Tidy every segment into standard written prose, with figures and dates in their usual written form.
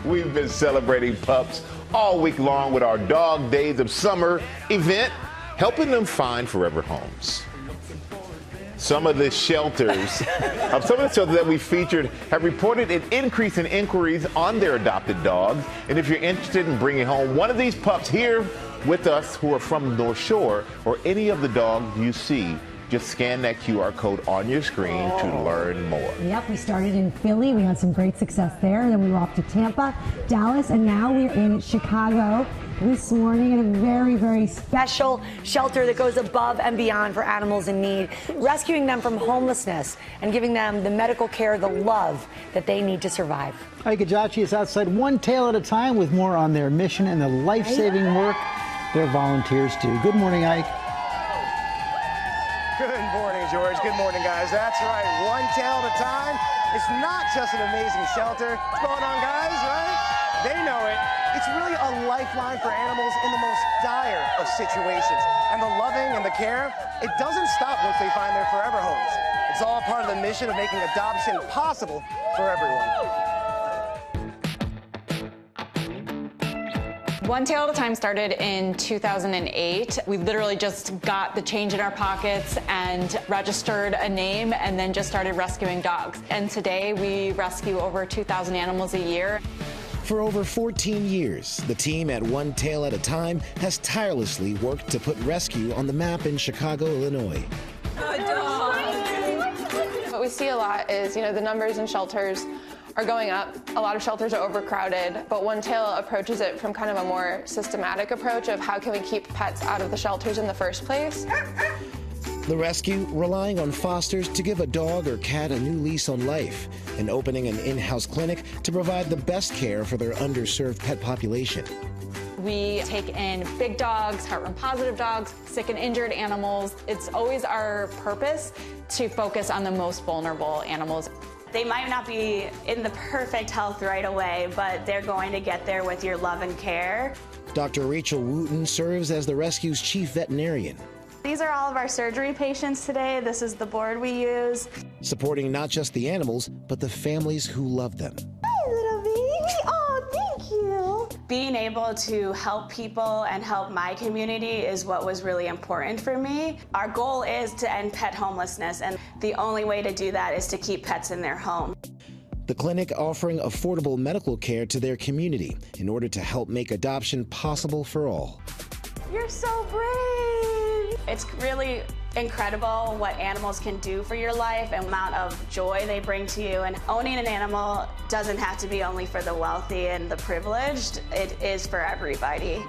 We've been celebrating pups all week long with our Dog Days of Summer event, helping them find forever homes. Some of the shelters that we featured have reported an increase in inquiries on their adopted dogs. And if you're interested in bringing home one of these pups here with us who are from North Shore, or any of the dogs you see, just scan that QR code on your screen to learn more. Yep, we started in Philly. We had some great success there. Then we were off to Tampa, Dallas, and now we're in Chicago this morning in a very, very special shelter that goes above and beyond for animals in need, rescuing them from homelessness and giving them the medical care, the love that they need to survive. Ike Ejiochi is outside One Tail at a Time with more on their mission and the life-saving work their volunteers do. Good morning, Ike. Good morning, George. Good morning, guys. That's right. One Tail at a Time. It's not just an amazing shelter. What's going on, guys, right? They know it. It's really a lifeline for animals in the most dire of situations. And the loving and the care, it doesn't stop once they find their forever homes. It's all part of the mission of making adoption possible for everyone. One Tail at a Time started in 2008. We literally just got the change in our pockets and registered a name and then just started rescuing dogs. And today we rescue over 2,000 animals a year. For over 14 years, the team at One Tail at a Time has tirelessly worked to put rescue on the map in Chicago, Illinois. What we see a lot is, the numbers in shelters are going up. A lot of shelters are overcrowded, but One Tail approaches it from kind of a more systematic approach of how can we keep pets out of the shelters in the first place. The rescue relying on fosters to give a dog or cat a new lease on life and opening an in-house clinic to provide the best care for their underserved pet population. We take in big dogs, heartworm positive dogs, sick and injured animals. It's always our purpose to focus on the most vulnerable animals. They might not be in the perfect health right away, but they're going to get there with your love and care. Dr. Rachel Wooten serves as the rescue's chief veterinarian. These are all of our surgery patients today. This is the board we use. Supporting not just the animals, but the families who love them. Hi, little baby. Oh, thank you. Being able to help people and help my community is what was really important for me. Our goal is to end pet homelessness, and the only way to do that is to keep pets in their home. The clinic offering affordable medical care to their community in order to help make adoption possible for all. You're so brave. It's really incredible what animals can do for your life and the amount of joy they bring to you. And owning an animal doesn't have to be only for the wealthy and the privileged. It is for everybody.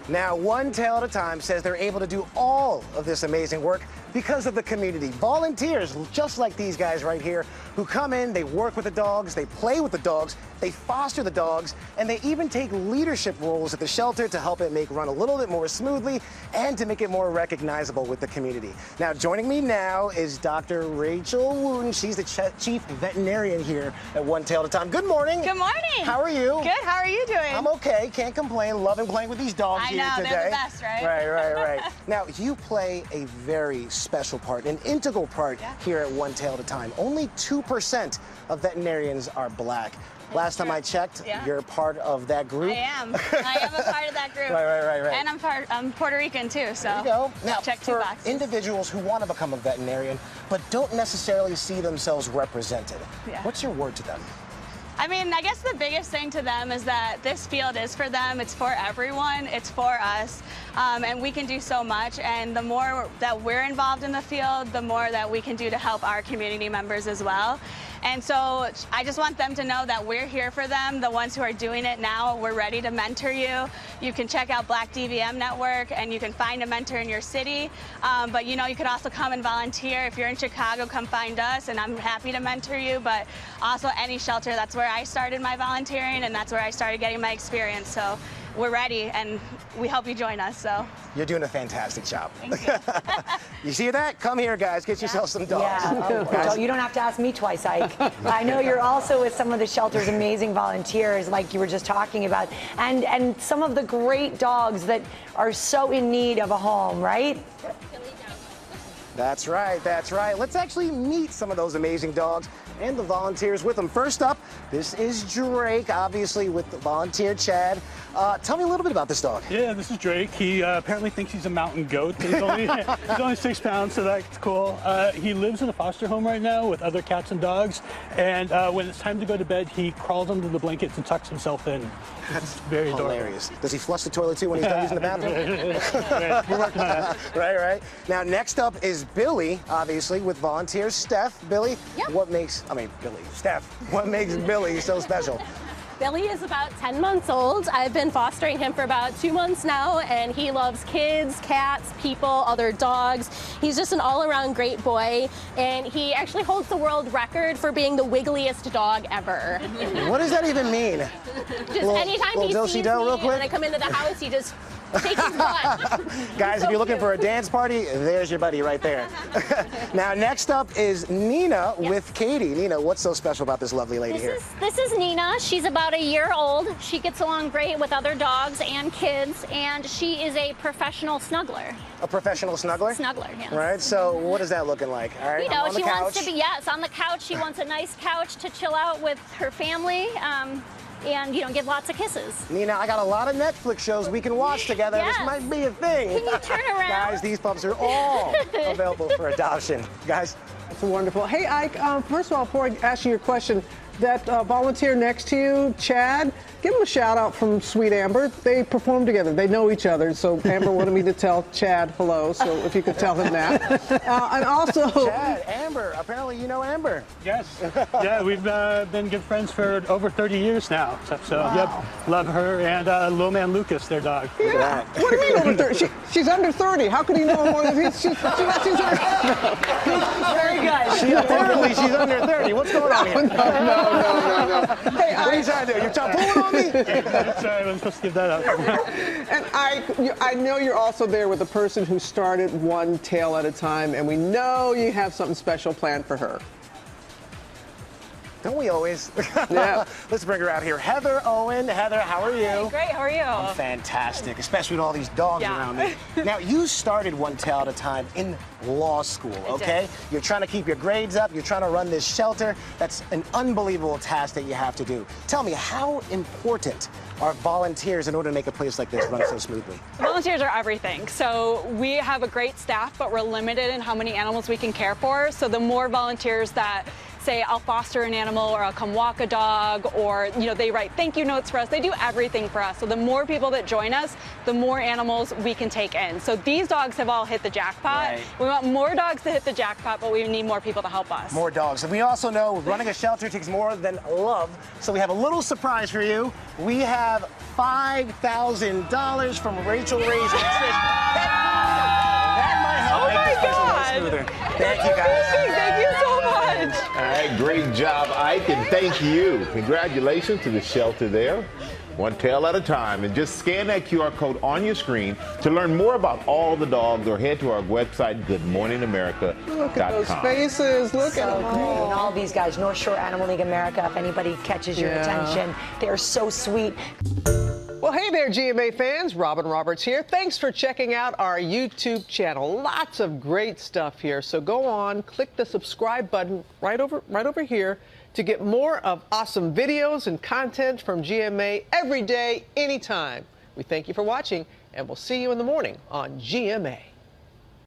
Now, One Tail at a Time says they're able to do all of this amazing work because of the community. Volunteers just like these guys right here who come in, they work with the dogs, they play with the dogs, they foster the dogs, and they even take leadership roles at the shelter to help it run a little bit more smoothly and to make it more recognizable with the community. Now, joining me now is Dr. Rachel Wooten. She's the chief veterinarian here at One Tail at a Time. Good morning. Good morning. How are you? Good. How are you doing? I'm okay. Can't complain. Loving playing with these dogs here today. They're the best, right? Right. Now, you play a very special part, an integral part here at One Tail at a Time. Only 2% of veterinarians are black. Last time I checked, you're part of that group. I am. I am a part of that group. Right. And I'm Puerto Rican too, so there you go. Now, check 2 for boxes. individuals who want to become a veterinarian but don't necessarily see themselves represented, what's your word to them? I mean, I guess the biggest thing to them is that this field is for them. It's for everyone. It's for us. And we can do so much. And the more that we're involved in the field, the more that we can do to help our community members as well. And so I just want them to know that we're here for them, the ones who are doing it now. We're ready to mentor you. You can check out Black DVM Network and you can find a mentor in your city. But you could also come and volunteer. If you're in Chicago, come find us and I'm happy to mentor you. But also any shelter, that's where I started my volunteering and that's where I started getting my experience. So we're ready and we hope you join us. So you're doing a fantastic job. Thank you. You see that? Come here, guys. Get yourself some dogs. Yeah. You don't have to ask me twice, Ike. I know you're also with some of the shelter's amazing volunteers, like you were just talking about, and some of the great dogs that are so in need of a home, right? That's right. Let's actually meet some of those amazing dogs and the volunteers with them. First up, this is Drake, obviously with the volunteer Chad. Tell me a little bit about this dog. Yeah, this is Drake. He apparently thinks he's a mountain goat, but he's only 6 pounds, so that's cool. He lives in a foster home right now with other cats and dogs, and when it's time to go to bed, he crawls under the blankets and tucks himself in. That's very hilarious. Does he flush the toilet too when he's done using the bathroom? We're working on that. Right. Now, next up is Billy, obviously, with volunteers. Steph, Billy, what makes Billy so special? Billy is about 10 months old. I've been fostering him for about 2 months now, and he loves kids, cats, people, other dogs. He's just an all-around great boy, and he actually holds the world record for being the wiggliest dog ever. What does that even mean? Just anytime he sees me and I come into the house, he just shakes his butt. Guys, if you're looking for a dance party, there's your buddy right there. Now, next up is Nina with Katie. Nina, what's so special about this lovely lady here? This is Nina. She's about a year old. She gets along great with other dogs and kids, and she is a professional snuggler. A professional snuggler? Snuggler, yes. Right, so what is that looking like? All right, you know, on the she couch. wants to be, yes, on the couch. She wants a nice couch to chill out with her family. And, you know, give lots of kisses. Nina, I got a lot of Netflix shows we can watch together. Yes. This might be a thing. Can you turn around? Guys, these pups are all available for adoption. Guys. That's wonderful. Hey, Ike, first of all, before I ask you your question, that volunteer next to you, Chad, give him a shout out from Sweet Amber. They perform together. They know each other. So Amber wanted me to tell Chad hello. So if you could tell him that. And also, Chad, Amber. Apparently you know Amber. Yes. Yeah, we've been good friends for over 30 years now. So wow. Yep, love her and Little Man Lucas, their dog. Yeah. What do you mean over 30? She's under 30. How could he know more than she's Very good. Apparently she's under 30. What's going on here? No. Hey, what are you trying to do? You're pulling on me? Sorry, I wasn't supposed to give that up. And I know you're also there with the person who started One Tail at a Time, and we know you have something special planned for her. Don't we always? Yeah. Let's bring her out here. Heather Owen. Heather, how are you? Hey, great, how are you? I'm fantastic, especially with all these dogs around me. Now, you started One Tail at a Time in law school, okay? You're trying to keep your grades up. You're trying to run this shelter. That's an unbelievable task that you have to do. Tell me, how important are volunteers in order to make a place like this run so smoothly? Volunteers are everything. So we have a great staff, but we're limited in how many animals we can care for. So the more volunteers that say, I'll foster an animal, or I'll come walk a dog, or they write thank you notes for us. They do everything for us. So the more people that join us, the more animals we can take in. So these dogs have all hit the jackpot. Right. We want more dogs to hit the jackpot, but we need more people to help us. More dogs. And we also know running a shelter takes more than love. So we have a little surprise for you. We have $5,000 from Rachel Ray's That might help make this place a little smoother. Thank you, guys. Thank you so much. All right, great job, Ike, and thank you. Congratulations to the shelter there. One tail at a time. And just scan that QR code on your screen to learn more about all the dogs, or head to our website, goodmorningamerica.com. Look at those faces. Look at them all. And all these guys, North Shore Animal League America, if anybody catches your attention, they're so sweet. Well, hey there, GMA fans. Robin Roberts here. Thanks for checking out our YouTube channel. Lots of great stuff here. So go on, click the subscribe button right over here to get more of awesome videos and content from GMA every day, anytime. We thank you for watching, and we'll see you in the morning on GMA.